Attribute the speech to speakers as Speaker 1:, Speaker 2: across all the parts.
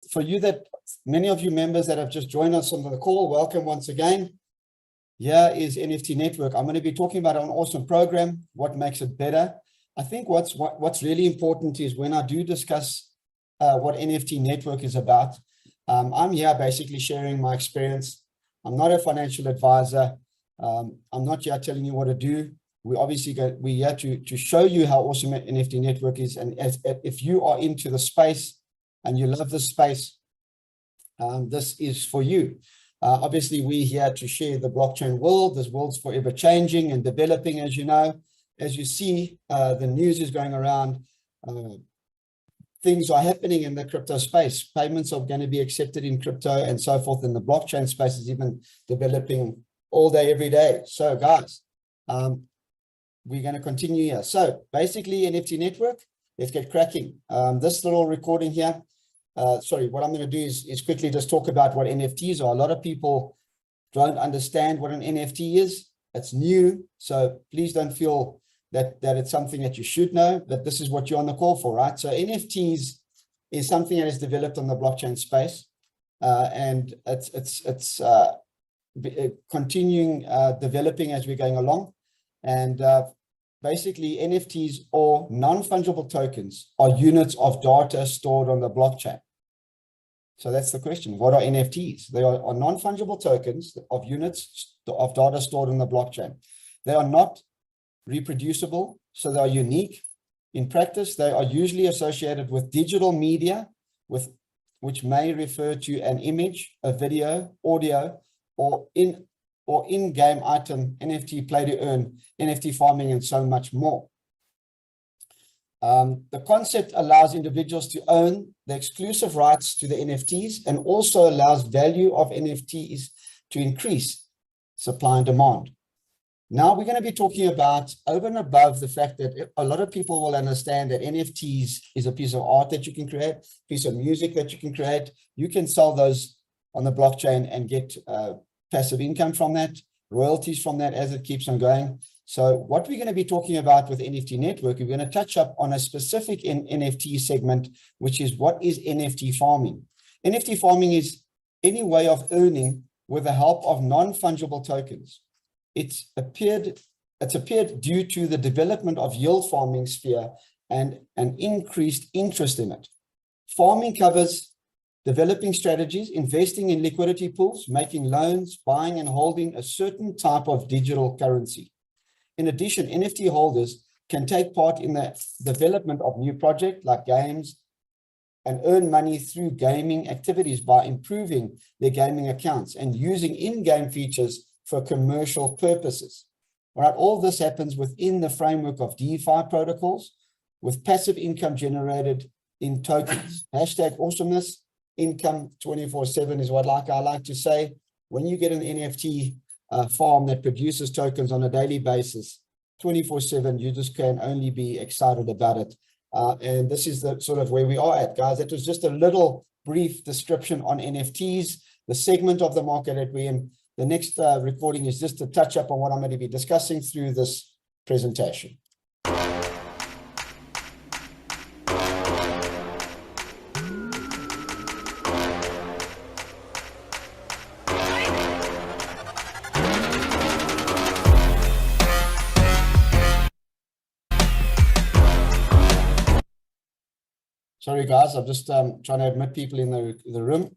Speaker 1: for you that many of you members that have just joined us on the call, welcome once again. Here is NFT Network. I'm going to be talking about an awesome program, what makes it better. I think what's really important is when I do discuss what NFT Network is about, I'm here basically sharing my experience. I'm not a financial advisor. I'm not here telling you what to do. We're here to show you how awesome NFT Network is. And if you are into the space and you love this space, this is for you. Obviously, we're here to share the blockchain world. This world's forever changing and developing, as you know. As you see, the news is going around. Things are happening in the crypto space. Payments are going to be accepted in crypto and so forth. And the blockchain space is even developing all day, every day. So, guys, we're going to continue here. So, basically, NFT Network, let's get cracking. This little recording here. What I'm going to do is quickly just talk about what NFTs are. A lot of people don't understand what an NFT is. It's new, so please don't feel that it's something that you should know, but this is what you're on the call for, right? So NFTs is something that is developed on the blockchain space, and it's continuing developing as we're going along. And basically, NFTs, or non-fungible tokens, are units of data stored on the blockchain. So that's the question. What are NFTs? They are non-fungible tokens of units of data stored on the blockchain. They are not reproducible, so they are unique. In practice, they are usually associated with digital media, which may refer to an image, a video, audio, or in-game item, NFT, play to earn, NFT farming, and so much more. The concept allows individuals to own the exclusive rights to the NFTs and also allows value of NFTs to increase supply and demand. Now we're going to be talking about, over and above the fact that a lot of people will understand that NFTs is a piece of art that you can create, a piece of music that you can create. You can sell those on the blockchain and get passive income from that, royalties from that as it keeps on going. So what we're going to be talking about with NFT Network, we're going to touch up on a specific NFT segment, which is what is NFT farming. NFT farming is any way of earning with the help of non-fungible tokens. It's appeared due to the development of yield farming sphere and an increased interest in it. Farming covers developing strategies, investing in liquidity pools, making loans, buying and holding a certain type of digital currency. In addition, NFT holders can take part in the development of new projects like games and earn money through gaming activities by improving their gaming accounts and using in-game features for commercial purposes. All right, all this happens within the framework of DeFi protocols with passive income generated in tokens. Hashtag awesomeness, income 24/7 is what I like to say. When you get an NFT farm that produces tokens on a daily basis, 24/7, you just can only be excited about it. And this is the sort of where we are at, guys. That was just a little brief description on NFTs, the segment of the market that we're in. The next recording is just to touch up on what I'm going to be discussing through this presentation. Sorry, guys, I'm just trying to admit people in the room.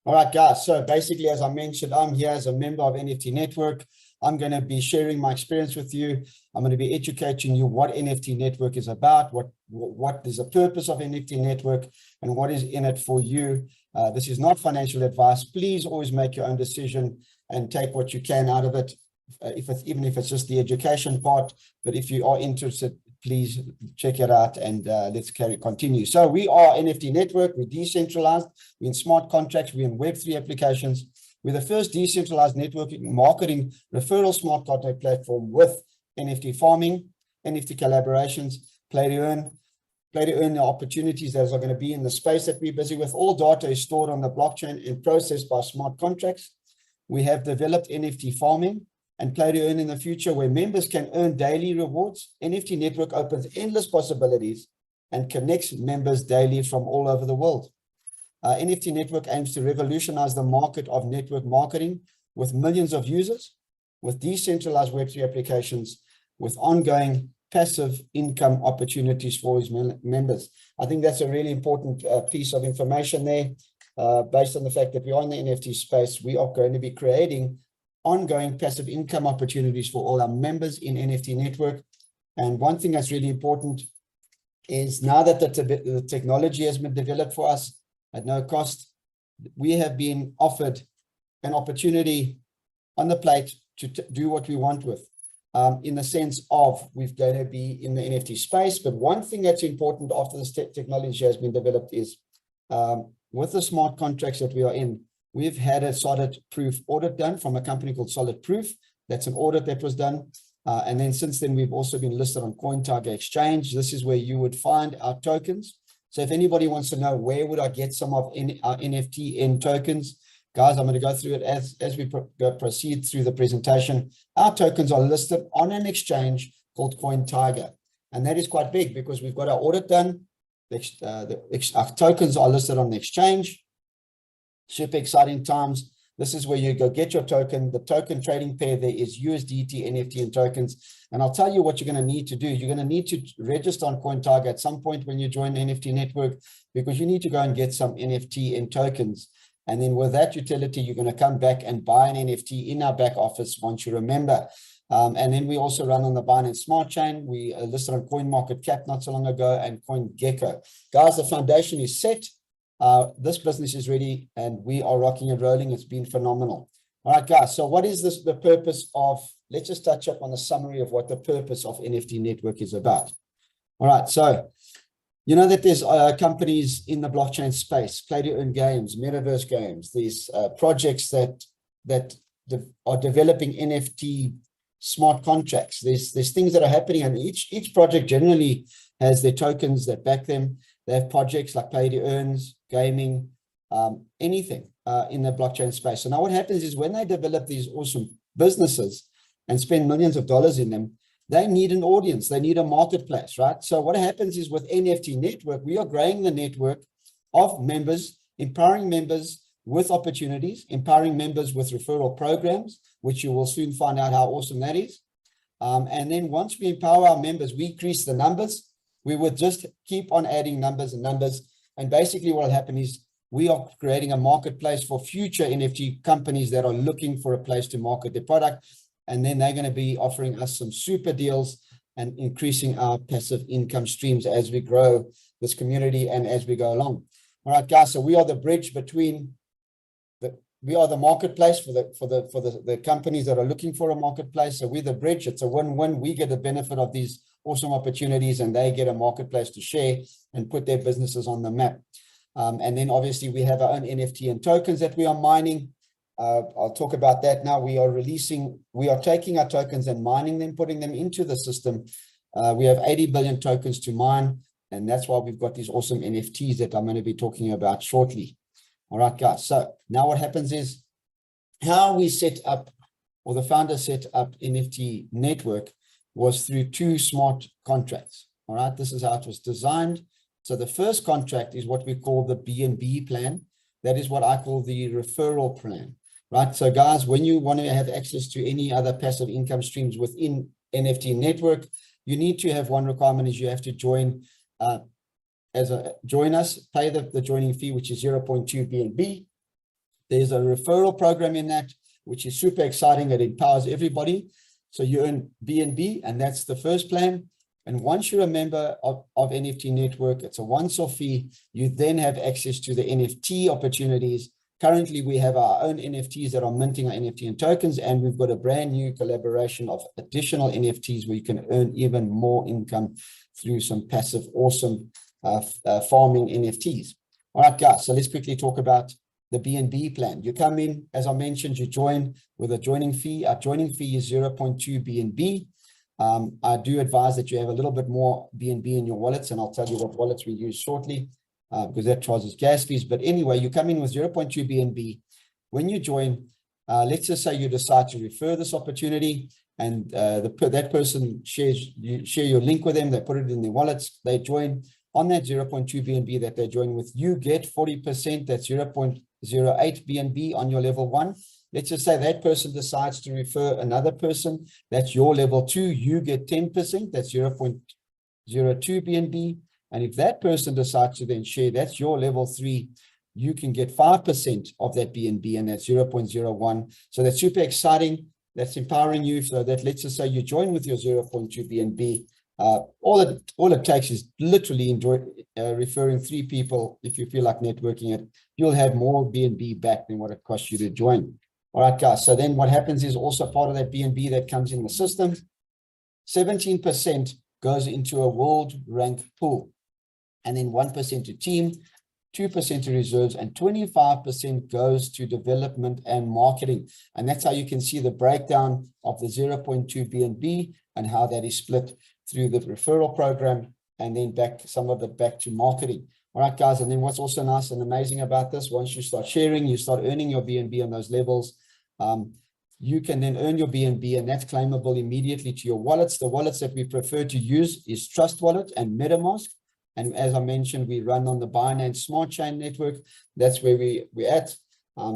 Speaker 1: All right, guys, so basically, as I mentioned, I'm here as a member of NFT Network. I'm going to be sharing my experience with you. I'm going to be educating you what NFT Network is about, what is the purpose of NFT Network, and what is in it for you. This is not financial advice. Please always make your own decision and take what you can out of it, even if it's just the education part. But if you are interested, please check it out, and let's continue. So we are NFT Network. We're decentralized. We're in smart contracts. We're in Web3 applications. We're the first decentralized networking marketing referral smart contract platform with NFT farming, NFT collaborations, play to earn the opportunities that are going to be in the space that we're busy with. All data is stored on the blockchain and processed by smart contracts. We have developed NFT farming and play to earn in the future, where members can earn daily rewards. NFT Network opens endless possibilities and connects members daily from all over the world. NFT Network aims to revolutionize the market of network marketing with millions of users, with decentralized Web3 applications, with ongoing passive income opportunities for its members. I think that's a really important piece of information there. Based on the fact that we are in the NFT space, we are going to be creating ongoing passive income opportunities for all our members in NFT Network. And one thing that's really important is, now that the technology has been developed for us at no cost, we have been offered an opportunity on the plate to do what we want with, in the sense of we're going to be in the NFT space. But one thing that's important after this technology has been developed is, with the smart contracts that we are in, we've had a solid proof audit done from a company called Solid Proof. That's an audit that was done. And then since then, we've also been listed on CoinTiger Exchange. This is where you would find our tokens. So if anybody wants to know where would I get some of our NFTN tokens, guys, I'm going to go through it as we proceed through the presentation. Our tokens are listed on an exchange called CoinTiger. And that is quite big because we've got our audit done. Our tokens are listed on the exchange. Super exciting times. This is where you go get your token. The token trading pair there is USDT, NFT, and tokens. And I'll tell you what you're going to need to do. You're going to need to register on CoinTiger at some point when you join the NFT Network, because you need to go and get some NFT and tokens. And then with that utility, you're going to come back and buy an NFT in our back office once you remember. And then we also run on the Binance Smart Chain. We listed on CoinMarketCap not so long ago, and CoinGecko. Guys, the foundation is set. This business is ready, and we are rocking and rolling. It's been phenomenal. All right, guys. So what is the purpose of, let's just touch up on the summary of what the purpose of NFT Network is about. All right. So, you know that there's companies in the blockchain space, play to earn games, metaverse games, these projects that are developing NFT smart contracts. There's things that are happening, and each project generally has their tokens that back them. They have projects like play to earns, gaming, anything in the blockchain space. So now what happens is, when they develop these awesome businesses and spend millions of dollars in them, they need an audience. They need a marketplace, right? So what happens is, with NFT Network, we are growing the network of members, empowering members with opportunities, empowering members with referral programs, which you will soon find out how awesome that is. And then once we empower our members, we increase the numbers. We would just keep on adding numbers and numbers. And basically what will happen is, we are creating a marketplace for future NFT companies that are looking for a place to market their product. And then they're going to be offering us some super deals and increasing our passive income streams as we grow this community and as we go along. All right, guys. So we are the bridge between we are the marketplace for the companies that are looking for a marketplace. So we're the bridge. It's a win-win. We get the benefit of these awesome opportunities, and they get a marketplace to share and put their businesses on the map. And then obviously we have our own NFT and tokens that we are mining. I'll talk about that now. We are taking our tokens and mining them, putting them into the system. We have 80 billion tokens to mine, and that's why we've got these awesome NFTs that I'm going to be talking about shortly. All right, guys. So now what happens is, how we set up, or the founder set up NFT Network, was through 2 smart contracts. All right, this is how it was designed. So the first contract is what we call the BNB plan. That is what I call the referral plan, right? So guys, when you want to have access to any other passive income streams within NFT Network, you need to have one requirement, is you have to join join us, pay the joining fee, which is 0.2 BNB. There's a referral program in that, which is super exciting. It empowers everybody. So you earn BNB, and that's the first plan. And once you're a member of NFT Network, it's a once-off fee. You then have access to the NFT opportunities. Currently, we have our own NFTs that are minting our NFTN tokens, and we've got a brand new collaboration of additional NFTs where you can earn even more income through some passive, awesome farming NFTs. All right, guys, so let's quickly talk about the BNB plan. You come in, as I mentioned, you join with a joining fee. Our joining fee is 0.2 BNB. I do advise that you have a little bit more BNB in your wallets, and I'll tell you what wallets we use shortly, because that charges gas fees. But anyway, you come in with 0.2 BNB. When you join, let's just say you decide to refer this opportunity, and that person share your link with them, they put it in their wallets, they join. On that 0.2 BNB that they join with, you get 40%, that's 0.08 BNB on your level 1. Let's just say that person decides to refer another person, that's your level 2, you get 10%, that's 0.02 BNB. And if that person decides to then share, that's your level 3, you can get 5% of that BNB, and that's 0.01. So that's super exciting. That's empowering you, so that let's just say you join with your 0.2 BNB. All it takes is literally referring 3 people. If you feel like networking it, you'll have more BNB back than what it costs you to join. All right, guys. So then what happens is also part of that BNB that comes in the system, 17% goes into a world rank pool, and then 1% to team, 2% to reserves, and 25% goes to development and marketing. And that's how you can see the breakdown of the 0.2 BNB and how that is split through the referral program, and then some of it back to marketing. All right, guys. And then what's also nice and amazing about this, once you start sharing, you start earning your BNB on those levels. You can then earn your BNB, and that's claimable immediately to your wallets. The wallets that we prefer to use is Trust Wallet and MetaMask. And as I mentioned, we run on the Binance Smart Chain network. That's where we're at.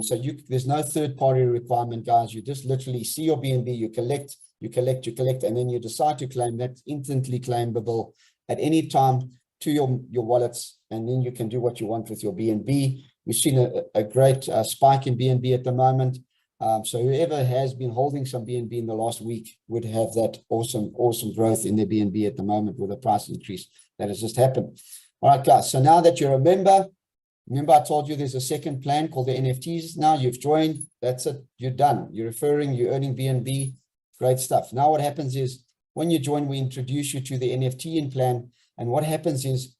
Speaker 1: So there's no third-party requirement, guys. You just literally see your BNB, you collect, and then you decide to claim. That's instantly claimable at any time to your wallets, and then you can do what you want with your BNB. We've seen a great spike in BNB at the moment. So whoever has been holding some BNB in the last week would have that awesome growth in their BNB at the moment with a price increase that has just happened. All right, guys. So now that you're a member, remember I told you there's a second plan called the NFTs. Now you've joined. That's it. You're done. You're referring. You're earning BNB. Great stuff. Now what happens is when you join, we introduce you to the NFTN plan. And what happens is,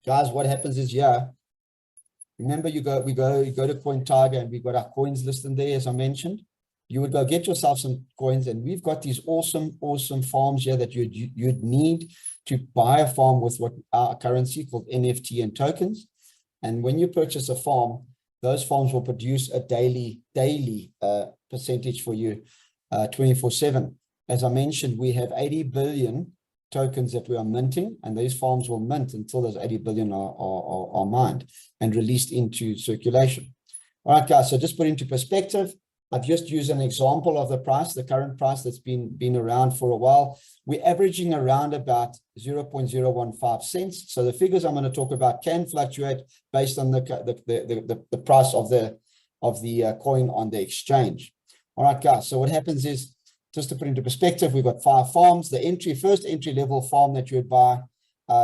Speaker 1: guys, remember you go to CoinTiger, and we've got our coins listed there, as I mentioned. You would go get yourself some coins, and we've got these awesome farms here that you'd need to buy a farm with what our currency called NFTN tokens. And when you purchase a farm, those farms will produce a daily percentage for you 24/7. As I mentioned, we have 80 billion tokens that we are minting, and these farms will mint until those 80 billion are mined and released into circulation. All right, guys, so just put into perspective, I've just used an example of the price, the current price that's been around for a while. We're averaging around about 0.015 cents. So the figures I'm going to talk about can fluctuate based on the price of the coin on the exchange. All right, guys, so what happens is, just to put into perspective, we've got 5 farms. The first entry level farm that you would buy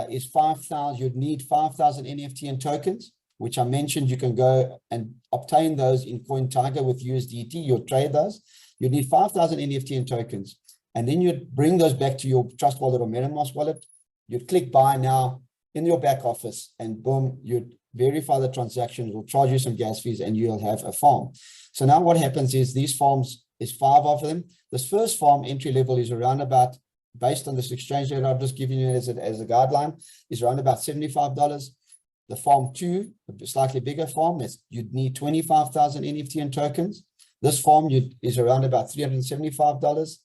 Speaker 1: is 5,000. You'd need 5,000 NFTN tokens, which I mentioned you can go and obtain those in CoinTiger with USDT. You'll trade those. You'd need 5,000 NFTN tokens, and then you'd bring those back to your Trust Wallet or MetaMask wallet. You'd click buy now in your back office, and boom, you'd verify the transaction. It will charge you some gas fees, and you'll have a farm. So now what happens is these farms, is 5 of them. This first farm entry level is around about, based on this exchange rate I've just given you as a guideline, is around about $75. The farm 2, a slightly bigger farm, you'd need 25,000 NFTN tokens. This farm is around about $375.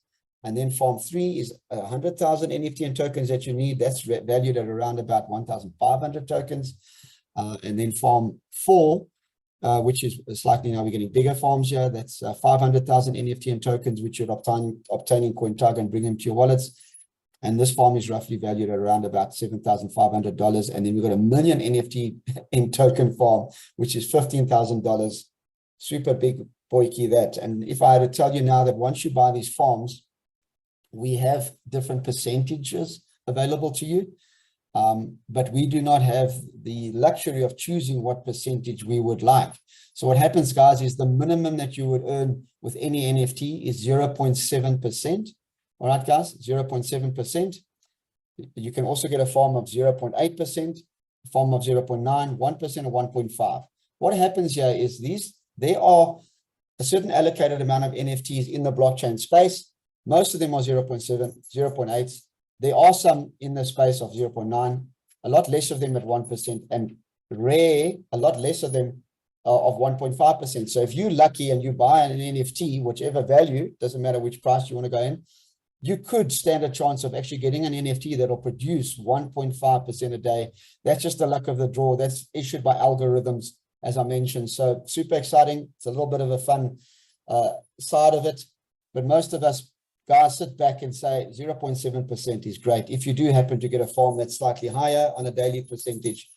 Speaker 1: And then farm 3 is 100,000 NFTN tokens that you need. That's valued at around about 1,500 tokens. And then farm 4, which is slightly, now we're getting bigger farms here. That's 500,000 NFTN tokens, which you'd obtain in CoinTiger and bring them to your wallets. And this farm is roughly valued at around about $7,500. And then we've got a 1 million NFT in token farm, which is $15,000. Super big Boyki that. And if I had to tell you now that once you buy these farms, we have different percentages available to you. But we do not have the luxury of choosing what percentage we would like. So what happens, guys, is the minimum that you would earn with any NFT is 0.7%. All right, guys, 0.7%. You can also get a farm of 0.8%, a farm of 0.9, 1%, or 1.5. What happens here is there are a certain allocated amount of NFTs in the blockchain space. Most of them are 0.7, 0.8. There are some in the space of 0.9, a lot less of them at 1%, and a lot less of them of 1.5%. So if you're lucky and you buy an NFT, whichever value, doesn't matter which price you want to go in, you could stand a chance of actually getting an NFT that will produce 1.5% a day. That's just the luck of the draw. That's issued by algorithms, as I mentioned. So super exciting. It's a little bit of a fun side of it, but most of us guys sit back and say 0.7% is great. If you do happen to get a farm that's slightly higher on a daily percentage,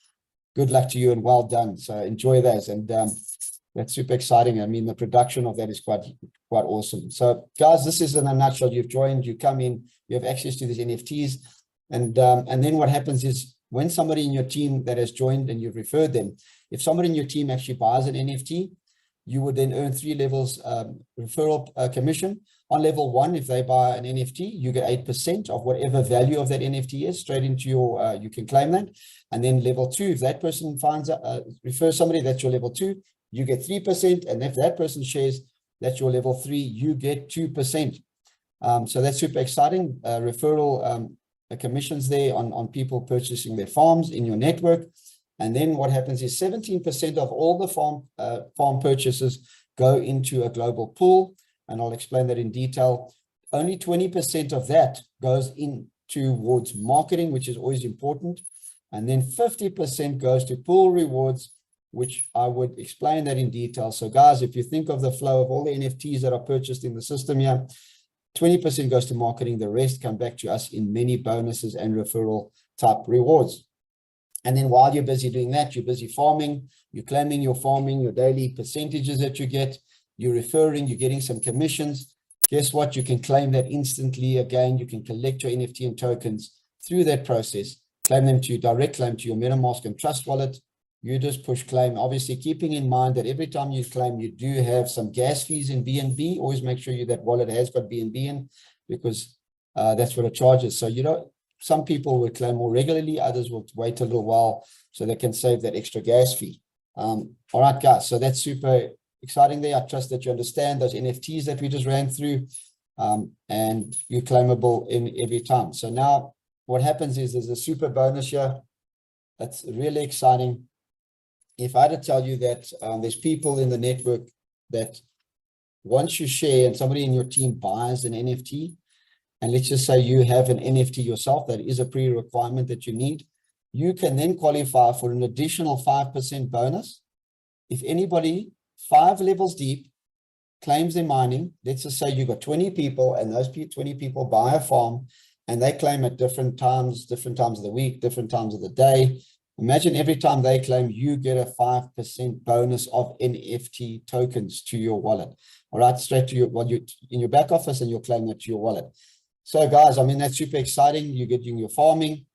Speaker 1: good luck to you and well done. So enjoy those. And that's super exciting. I mean, the production of that is quite awesome. So guys, this is in a nutshell. You've joined, you come in, you have access to these NFTs. And then what happens is when somebody in your team that has joined and you've referred them, if somebody in your team actually buys an NFT, you would then earn 3 levels referral commission. On level 1, if they buy an NFT, you get 8% of whatever value of that NFT is straight into your, you can claim that. And then level 2, if that person refers somebody, that's your level 2, you get 3%. And if that person shares, that's your level 3, you get 2%. So that's super exciting. Referral commissions there on people purchasing their farms in your network. And then what happens is 17% of all the farm purchases go into a global pool. And I'll explain that in detail. Only 20% of that goes in towards marketing, which is always important. And then 50% goes to pool rewards, which I would explain that in detail. So guys, if you think of the flow of all the NFTs that are purchased in the system here, 20% goes to marketing. The rest come back to us in many bonuses and referral type rewards. And then while you're busy doing that, you're busy farming, you're claiming your farming, your daily percentages that you get, you're referring, you're getting some commissions. Guess what? You can claim that instantly. Again, you can collect your NFTN tokens through that process, claim them to direct claim to your MetaMask and Trust wallet. You just push claim, obviously keeping in mind that every time you claim, you do have some gas fees in BNB. Always make sure that wallet has got BNB in, because that's what it charges. So, you know, some people will claim more regularly, others will wait a little while so they can save that extra gas fee. All right, guys, so that's super exciting there. I trust that you understand those NFTs that we just ran through, and you're claimable in every time. So now what happens is there's a super bonus here. That's really exciting. If I had to tell you that there's people in the network that once you share and somebody in your team buys an NFT, and let's just say you have an NFT yourself, that is a pre-requirement that you need, you can then qualify for an additional 5% bonus. If anybody 5 levels deep claims their mining, let's just say you've got 20 people and those 20 people buy a farm and they claim at different times of the week, different times of the day. Imagine every time they claim, you get a 5% bonus of NFT tokens to your wallet. All right, straight to your, in your back office, and you'll claim that to your wallet. So guys, I mean, that's super exciting. You're getting your farming,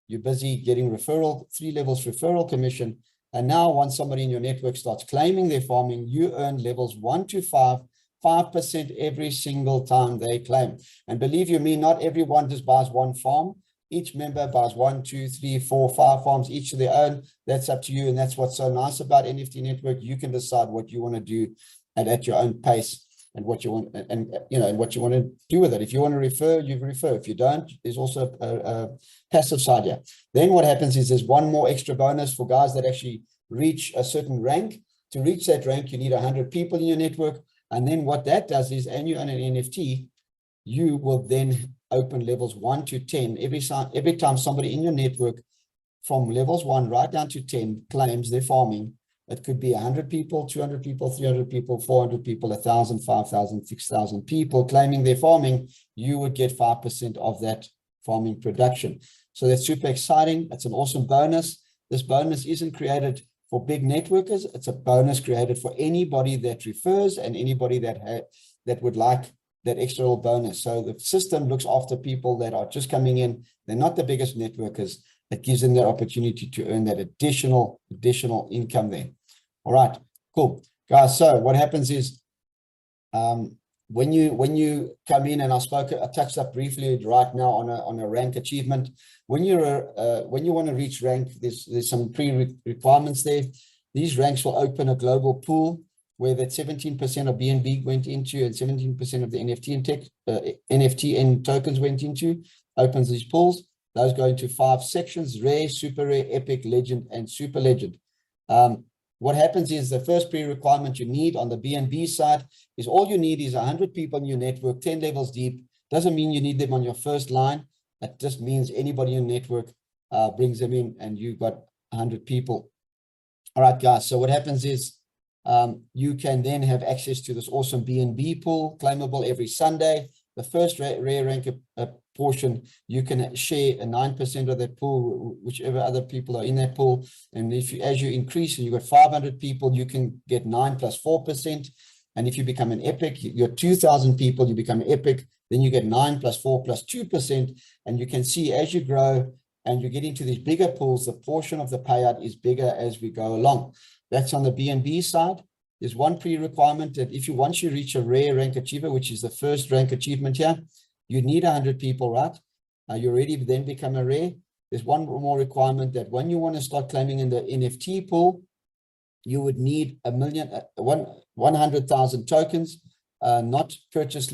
Speaker 1: you're busy getting referral, 3 levels referral commission. And now once somebody in your network starts claiming their farming, you earn levels 1 to 5, 5% every single time they claim. And believe you me, not everyone just buys one farm. Each member buys 1, 2, 3, 4, 5 farms, each of their own. That's up to you. And that's what's so nice about NFT Network. You can decide what you want to do and at your own pace, and what you want, and you know, and what you want to do with it. If you want to refer, you refer. If you don't, there's also a passive side here. Then what happens is there's one more extra bonus for guys that actually reach a certain rank. To reach that rank, you need 100 people in your network. And then what that does is, and you own an NFT, you will then open levels 1 to 10 every time somebody in your network from levels 1 right down to 10 claims their farming. It could be 100 people, 200 people, 300 people, 400 people, 1,000, 5,000, 6,000 people claiming their farming. You would get 5% of that farming production. So that's super exciting. That's an awesome bonus. This bonus isn't created for big networkers, it's a bonus created for anybody that refers and anybody that would like that extra little bonus. So the system looks after people that are just coming in. They're not the biggest networkers. It gives them the opportunity to earn that additional income there. All right, cool. Guys, so what happens is when you come in, and I touched up briefly right now on a rank achievement. When you want to reach rank, there's some pre-requirements there. These ranks will open a global pool where that 17% of BNB went into and 17% of the NFTN tokens went into, opens these pools. Those go into 5 sections: rare, super rare, epic, legend, and super legend. What happens is the first pre-requirement you need on the BNB side is all you need is 100 people in your network, 10 levels deep. Doesn't mean you need them on your first line. That just means anybody in your network brings them in and you've got 100 people. All right, guys. So what happens is you can then have access to this awesome BNB pool, claimable every Sunday. The first rare rank portion, you can share a 9% of that pool, whichever other people are in that pool. And as you increase and you've got 500 people, you can get 9 plus 4%. And if you become an epic, you're 2,000 people, you become epic, then you get 9 plus 4 plus 2%. And you can see as you grow and you get into these bigger pools, the portion of the payout is bigger as we go along. That's on the BNB side. There's one pre-requirement that once you reach a rare rank achiever, which is the first rank achievement here, you need 100 people, right? You already then become a rare. There's one more requirement that when you want to start claiming in the NFT pool, you would need 100,000 tokens, not purchased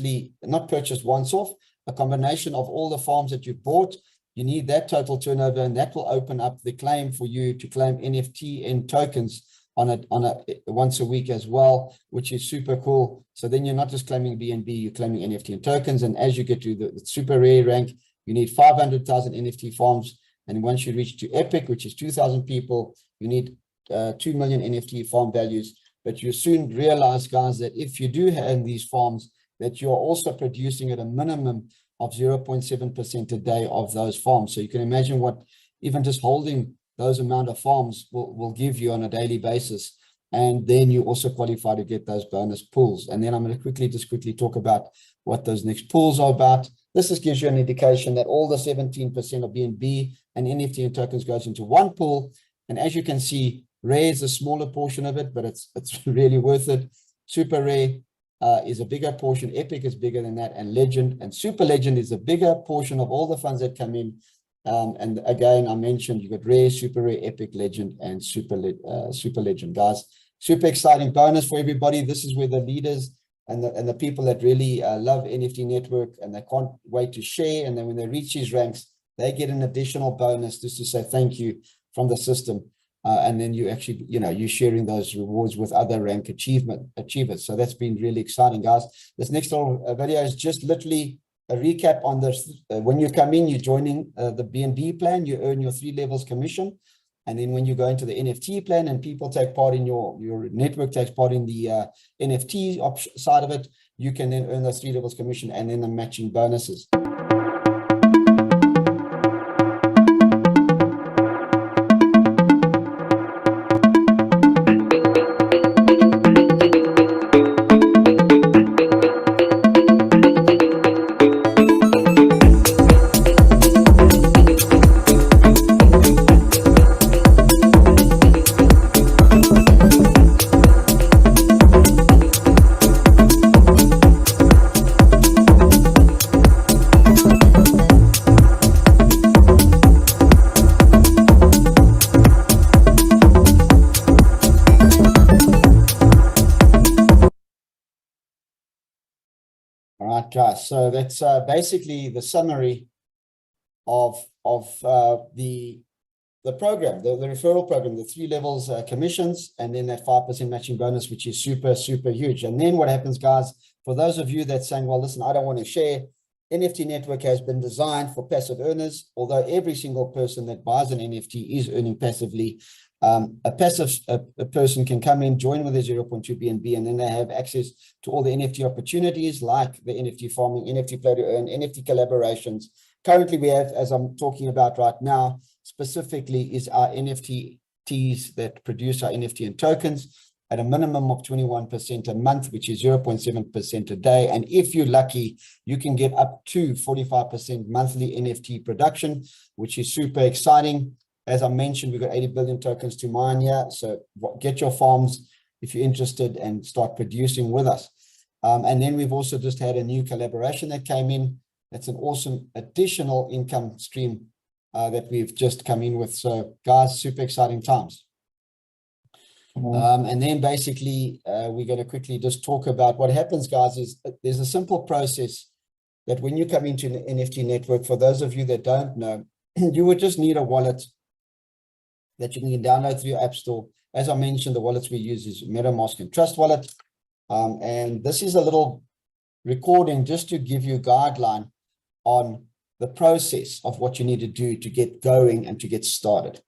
Speaker 1: once off, a combination of all the farms that you bought. You need that total turnover, and that will open up the claim for you to claim NFTN tokens on a once a week as well, which is super cool. So then you're not just claiming BNB, you're claiming NFT tokens. And as you get to the super rare rank, you need 500,000 NFT farms. And once you reach to epic, which is 2,000 people, you need 2 million NFT farm values. But you soon realize, guys, that if you do have these farms, that you're also producing at a minimum of 0.7% a day of those farms. So you can imagine what even just holding those amount of farms will give you on a daily basis. And then you also qualify to get those bonus pools. And then I'm going to quickly talk about what those next pools are about. This just gives you an indication that all the 17% of BNB and NFT and tokens goes into one pool. And as you can see, rare is a smaller portion of it, but it's really worth it. Super rare is a bigger portion. Epic is bigger than that. And legend and super legend is a bigger portion of all the funds that come in. And again, I mentioned you got rare, super rare, epic, legend, and super legend, guys. Super exciting bonus for everybody. This is where the leaders and the people that really love NFT network and they can't wait to share. And then when they reach these ranks, they get an additional bonus just to say thank you from the system. And then you actually, you're sharing those rewards with other rank achievers. So that's been really exciting, guys. This next little video is just literally a recap on this. When you come in, you're joining the BNB plan, you earn your 3 levels commission. And then when you go into the NFT plan and people take part in your network takes part in the NFT side of it, you can then earn those 3 levels commission and then the matching bonuses. All right, guys. So that's basically the summary of the program, the referral program, the 3 levels commissions, and then that 5% matching bonus, which is super, super huge. And then what happens, guys, for those of you that's saying, well, listen, I don't want to share, NFT Network has been designed for passive earners, although every single person that buys an NFT is earning passively. A passive person can come in, join with a 0.2 BNB, and then they have access to all the NFT opportunities like the NFT farming, NFT play to earn, NFT collaborations. Currently, we have, as I'm talking about right now, specifically is our NFT NFTs that produce our NFTN tokens at a minimum of 21% a month, which is 0.7% a day. And if you're lucky, you can get up to 45% monthly NFT production, which is super exciting. As I mentioned, we've got 80 billion tokens to mine here. So get your farms if you're interested and start producing with us. And then we've also just had a new collaboration that came in. That's an awesome additional income stream that we've just come in with. So guys, super exciting times. And then basically, we're going to quickly just talk about what happens, guys, is there's a simple process that when you come into an NFT network, for those of you that don't know, you would just need a wallet that you can download through your app store. As I mentioned, the wallets we use is MetaMask and Trust Wallet. And this is a little recording just to give you a guideline on the process of what you need to do to get going and to get started.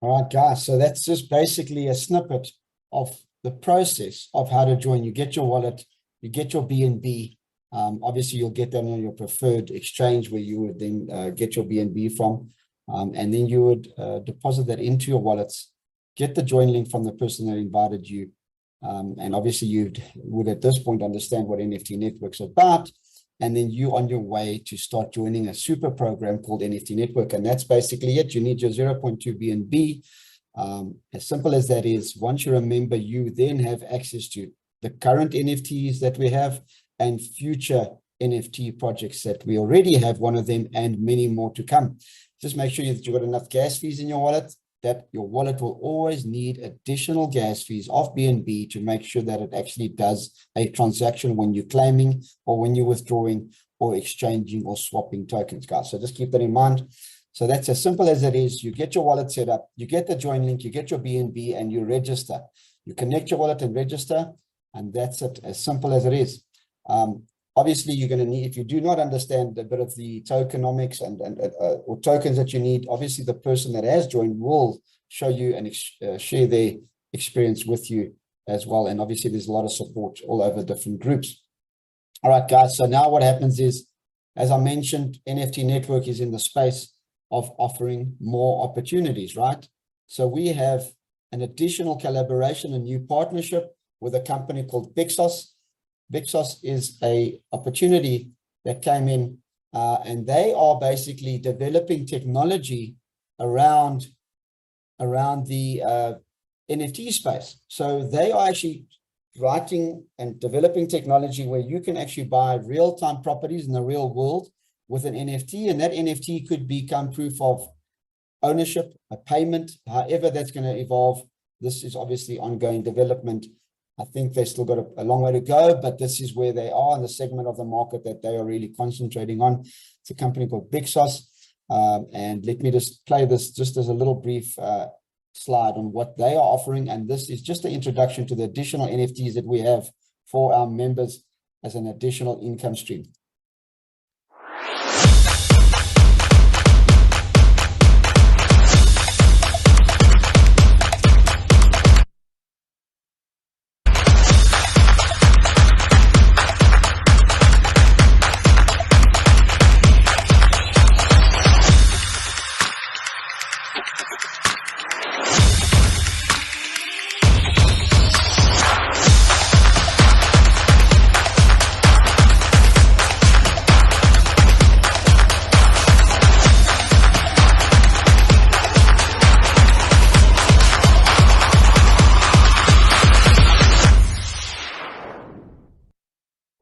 Speaker 1: All right, guys, so that's just basically a snippet of the process of how to join. You get your wallet, you get your BNB. Obviously, you'll get that on your preferred exchange where you would then get your BNB from. And then you would deposit that into your wallets, get the join link from the person that invited you. And obviously, you would at this point understand what NFT Network's about. And then you on your way to start joining a super program called NFT Network. And that's basically it. You need your 0.2 BNB. As simple as that is, once you're a member, you then have access to the current NFTs that we have and future NFT projects that we already have, one of them, and many more to come. Just make sure that you've got enough gas fees in your wallet, that your wallet will always need additional gas fees of BNB to make sure that it actually does a transaction when you're claiming or when you're withdrawing or exchanging or swapping tokens, guys. So just keep that in mind. So that's as simple as it is. You get your wallet set up, you get the join link, you get your BNB, and you register. You connect your wallet and register. And that's it, as simple as it is. Obviously, you're going to need, if you do not understand a bit of the tokenomics or tokens that you need, obviously the person that has joined will show you and share their experience with you as well. And obviously, there's a lot of support all over different groups. All right, guys. So now what happens is, as I mentioned, NFT Network is in the space of offering more opportunities, right? So we have an additional collaboration, a new partnership with a company called Bixos. Bixos is an opportunity that came in, and they are basically developing technology around the NFT space. So they are actually writing and developing technology where you can actually buy real-time properties in the real world with an NFT, and that NFT could become proof of ownership, a payment, however that's going to evolve. This is obviously ongoing development. I think they've still got a long way to go, but this is where they are in the segment of the market that they are really concentrating on. It's a company called Bixos. And let me just play this just as a little brief slide on what they are offering. And this is just an introduction to the additional NFTs that we have for our members as an additional income stream.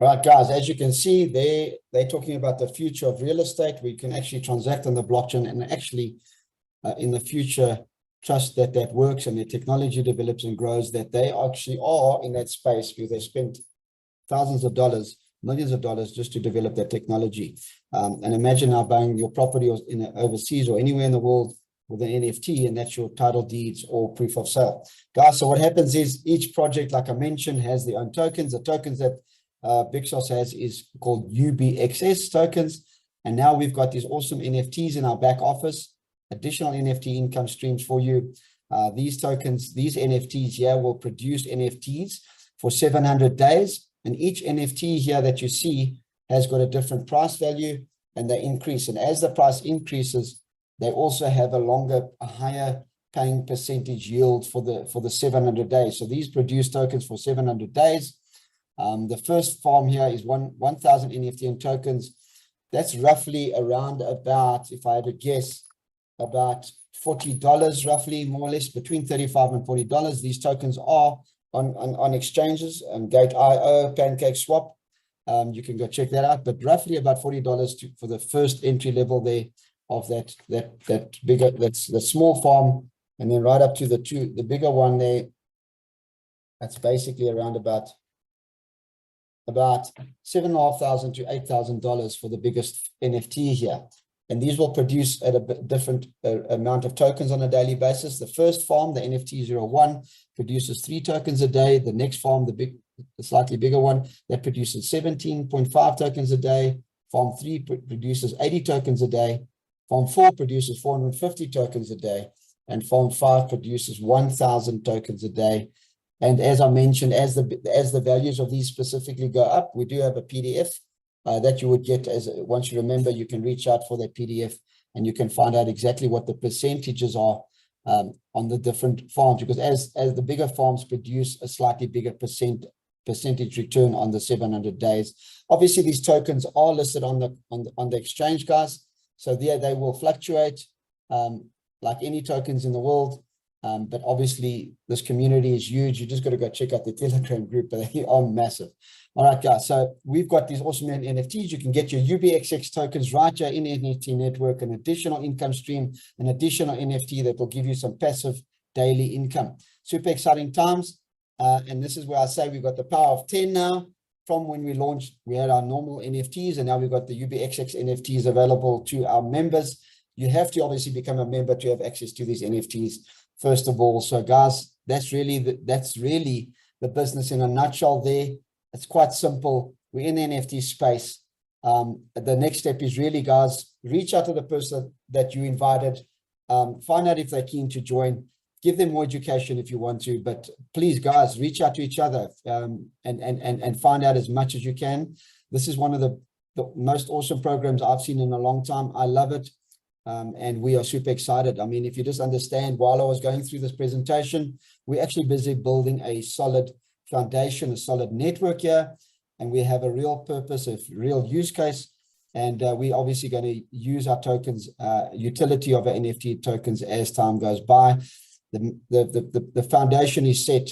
Speaker 1: Right, guys, as you can see, they're talking about the future of real estate. We can actually transact on the blockchain and actually in the future trust that that works and the technology develops and grows, that they actually are in that space where they spent thousands of dollars, millions of dollars just to develop that technology. And imagine now buying your property in overseas or anywhere in the world with an NFT, and that's your title deeds or proof of sale. Guys, so what happens is each project, like I mentioned, has their own tokens. The tokens that Bixos has is called UBXS tokens. And now we've got these awesome NFTs in our back office, additional NFT income streams for you. These tokens, these NFTs here will produce NFTs for 700 days. And each NFT here that you see has got a different price value and they increase. And as the price increases, they also have a higher paying percentage yield for the 700 days. So these produce tokens for 700 days. The first farm here is 1,000 NFTN tokens. That's roughly around about, if I had to guess, about $40, roughly, more or less, between $35 and $40. These tokens are on exchanges, Gate.io, PancakeSwap. You can go check that out, but roughly about $40 for the first entry level there of that bigger, that's the small farm, and then right up to the bigger one there. That's basically around about $7,500 to $8,000 for the biggest NFT here. And these will produce at a different amount of tokens on a daily basis. The first farm, the NFT01, produces 3 tokens a day. The next farm, the slightly bigger one, that produces 17.5 tokens a day. Farm 3 produces 80 tokens a day. Farm 4 produces 450 tokens a day. And Farm 5 produces 1,000 tokens a day. And as I mentioned, as the values of these specifically go up, we do have a PDF that you would get once you remember, you can reach out for that PDF and you can find out exactly what the percentages are on the different farms, because as the bigger farms produce a slightly bigger percentage return on the 700 days. Obviously, these tokens are listed on the exchange, guys. So there they will fluctuate like any tokens in the world. But obviously, this community is huge. You just got to go check out the Telegram group, but they are massive. All right, guys. So we've got these awesome NFTs. You can get your UBXX tokens right here in NFT Network, an additional income stream, an additional NFT that will give you some passive daily income. Super exciting times. And this is where I say we've got the power of 10 now. From when we launched, we had our normal NFTs, and now we've got the UBXX NFTs available to our members. You have to obviously become a member to have access to these NFTs. First of all, so guys, that's really the business in a nutshell there. It's quite simple. We're in the NFT space. The next step is really, guys, reach out to the person that you invited. Find out if they're keen to join. Give them more education if you want to. But please, guys, reach out to each other and find out as much as you can. This is one of the most awesome programs I've seen in a long time. I love it. And we are super excited. I mean, if you just understand, while I was going through this presentation, we're actually busy building a solid foundation, a solid network here. And we have a real purpose, a real use case. And we're obviously going to use our tokens, utility of our NFT tokens as time goes by. The foundation is set.